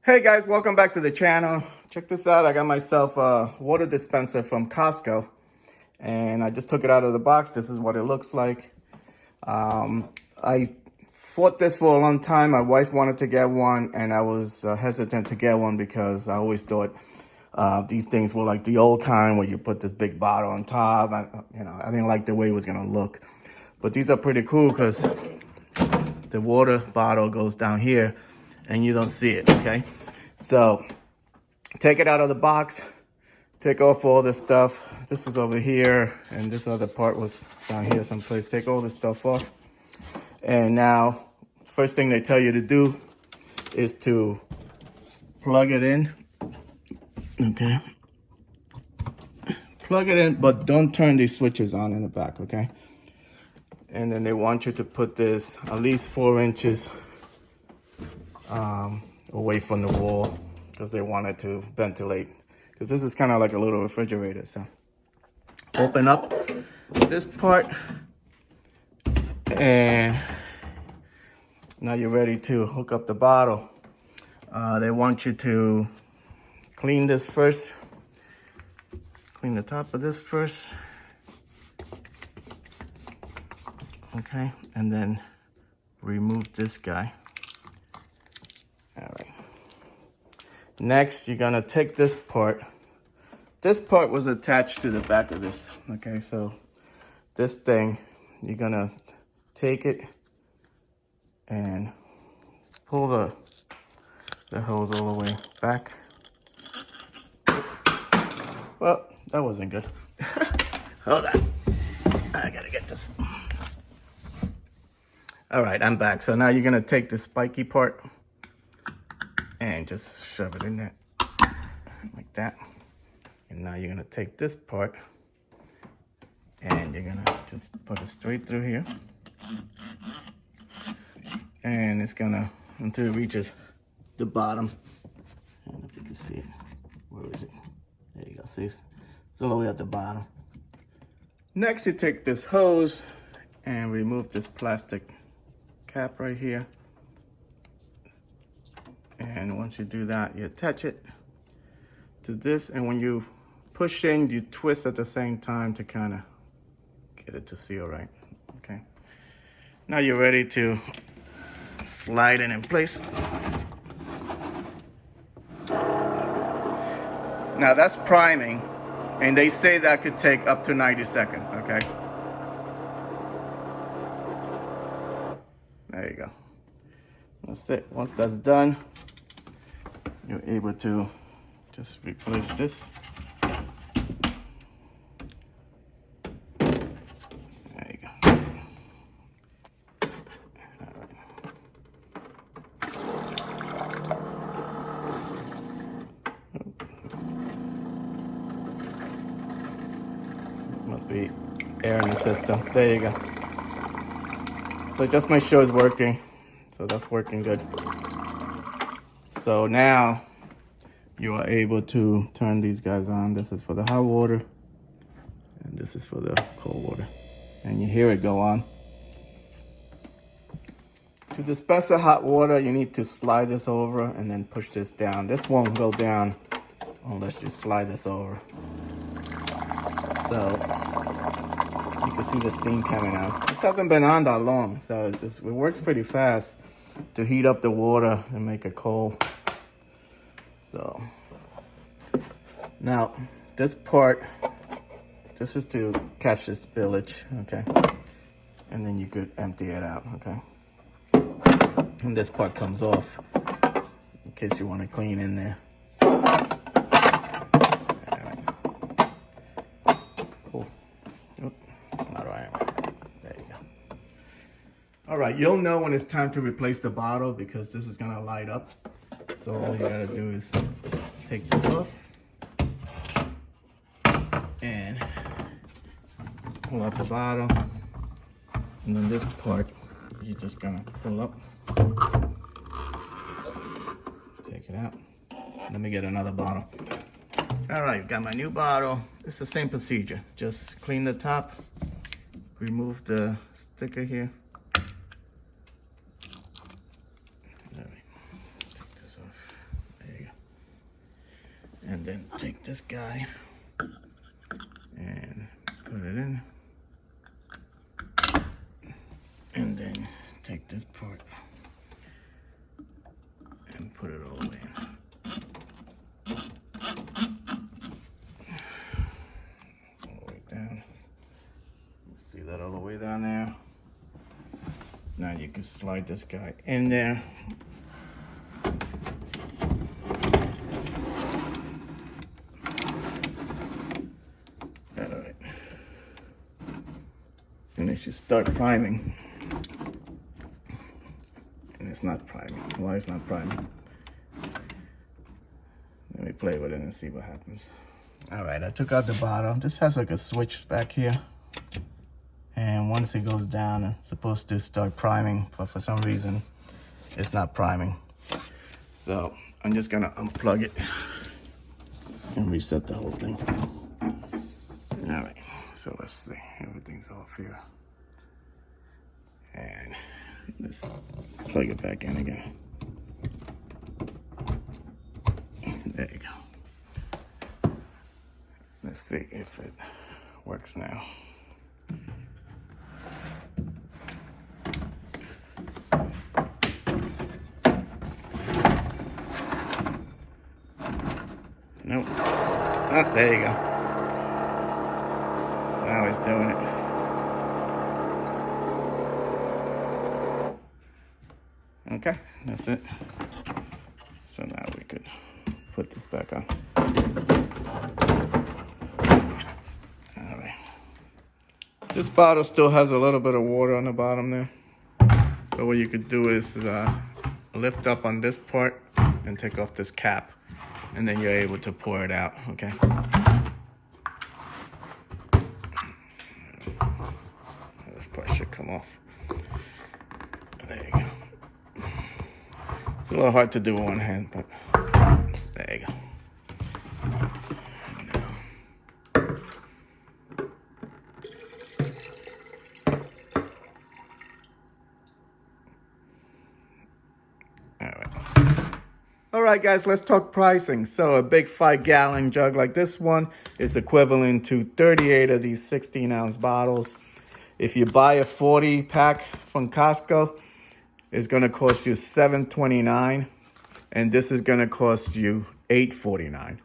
Hey guys, welcome back to the channel. Check this out. I got myself a water dispenser from Costco and I just took it out of the box. This is what it looks like. I fought this for a long time. My wife wanted to get one and I was hesitant to get one because I always thought these things were like the old kind where you put this big bottle on top. I didn't like the way it was gonna look. But these are pretty cool because the water bottle goes down here and you don't see it, okay? So take it out of the box, take off all this stuff. This was over here and this other part was down here someplace. Take all this stuff off. And now, first thing they tell you to do is to plug it in, okay? Plug it in, but don't turn these switches on in the back, okay? And then they want you to put this at least 4 inches away from the wall because they want it to ventilate. Because this is kind of like a little refrigerator. So open up this part and now you're ready to hook up the bottle. They want you to clean this first. Clean the top of this first. Okay, and then remove this guy. All right. Next, you're gonna take this part. This part was attached to the back of this. Okay, so this thing, you're gonna take it and pull the hose all the way back. Well, that wasn't good. Hold on. I gotta get this. All right, I'm back. So now you're gonna take the spiky part and just shove it in there like that. And now you're gonna take this part and you're gonna just put it straight through here. And it's gonna, until it reaches the bottom. I don't know if you can see it. Where is it? There you go, see? It's all the way at the bottom. Next, you take this hose and remove this plastic cap right here. And once you do that, you attach it to this. And when you push in, you twist at the same time to kind of get it to seal right, okay? Now you're ready to slide it in place. Now that's priming, and they say that could take up to 90 seconds, okay? There you go. That's it. Once that's done, you're able to just replace this. There you go. All right. Must be air in the system. There you go. So just make sure it's working. So that's working good. So now you are able to turn these guys on. This is for the hot water and this is for the cold water. And you hear it go on. To dispense the hot water, you need to slide this over and then push this down. This won't go down unless you slide this over. So you can see the steam coming out. This hasn't been on that long, so it works pretty fast to heat up the water and make it cold. So now this part, this is to catch the spillage, okay? And then you could empty it out, okay? And this part comes off in case you want to clean in there. Cool. Oh, that's not right. There you go. All right, you'll know when it's time to replace the bottle because this is gonna light up. So all you gotta do is take this off and pull out the bottle. And then this part, you're just gonna pull up. Take it out. Let me get another bottle. All right, got my new bottle. It's the same procedure. Just clean the top, remove the sticker here. All right, take this off. And then take this guy and put it in. And then take this part and put it all in. All the way down. See that all the way down there? Now you can slide this guy in there. Alright. And it should start priming. And it's not priming. Why it's not priming? Let me play with it and see what happens. Alright, I took out the bottom. This has like a switch back here. And once it goes down, it's supposed to start priming, but for some reason, it's not priming. So I'm just gonna unplug it and reset the whole thing. All right, so let's see, everything's off here. And let's plug it back in again. There you go. Let's see if it works now. Nope. Ah, there you go. Now it's doing it. Okay, that's it. So now we could put this back on. All right. This bottle still has a little bit of water on the bottom there. So what you could do is lift up on this part and take off this cap. And then you're able to pour it out, okay? This part should come off. There you go. It's a little hard to do with one hand, but there you go. All right, guys, let's talk pricing. So a big 5-gallon jug like this one is equivalent to 38 of these 16-ounce bottles. If you buy a 40-pack from Costco, it's going to cost you $7.29, and this is going to cost you $8.49.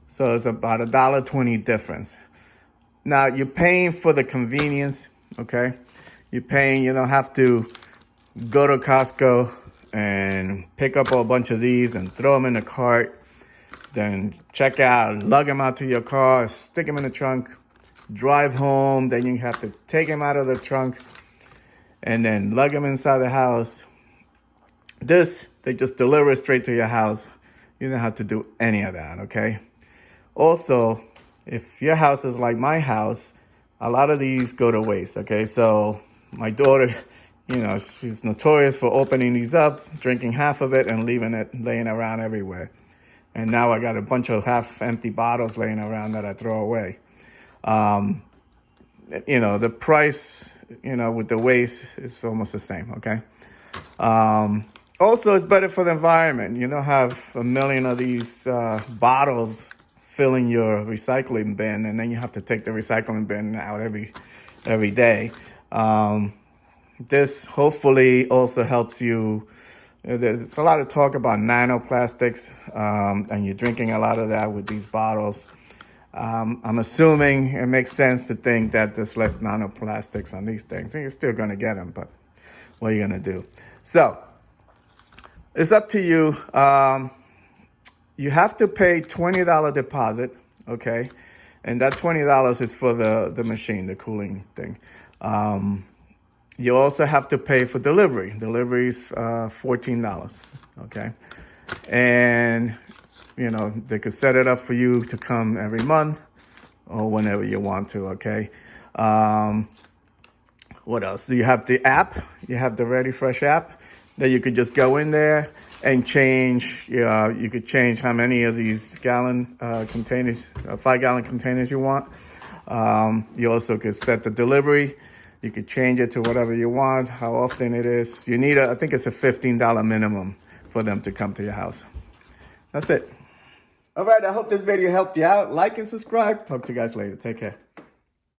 So it's about $1.20 difference. Now, you're paying for the convenience, okay? You're paying, you don't have to go to Costco and pick up a bunch of these and throw them in the cart, then check out, lug them out to your car, stick them in the trunk, drive home, then you have to take them out of the trunk and then lug them inside the house. This, they just deliver it straight to your house. You don't have to do any of that, okay? Also, if your house is like my house, a lot of these go to waste, okay? So my daughter, you know, she's notorious for opening these up, drinking half of it, and leaving it laying around everywhere. And now I got a bunch of half-empty bottles laying around that I throw away. You know, the price, you know, with the waste is almost the same, okay? Also, it's better for the environment. You don't have a million of these bottles filling your recycling bin, and then you have to take the recycling bin out every day. This hopefully also helps you. There's a lot of talk about nanoplastics, and you're drinking a lot of that with these bottles. I'm assuming it makes sense to think that there's less nanoplastics on these things. And you're still going to get them, but what are you going to do? So it's up to you. You have to pay $20 deposit, okay? And that $20 is for the machine, the cooling thing. You also have to pay for delivery. Delivery is $14, okay? And, you know, they could set it up for you to come every month or whenever you want to, okay? What else? You have the app. You have the ReadyRefresh app that you could just go in there and change. You could change how many of these gallon containers, 5-gallon containers you want. You also could set the delivery. You could change it to whatever you want, how often it is. You need I think it's a $15 minimum for them to come to your house. That's it. All right, I hope this video helped you out. Like and subscribe. Talk to you guys later. Take care.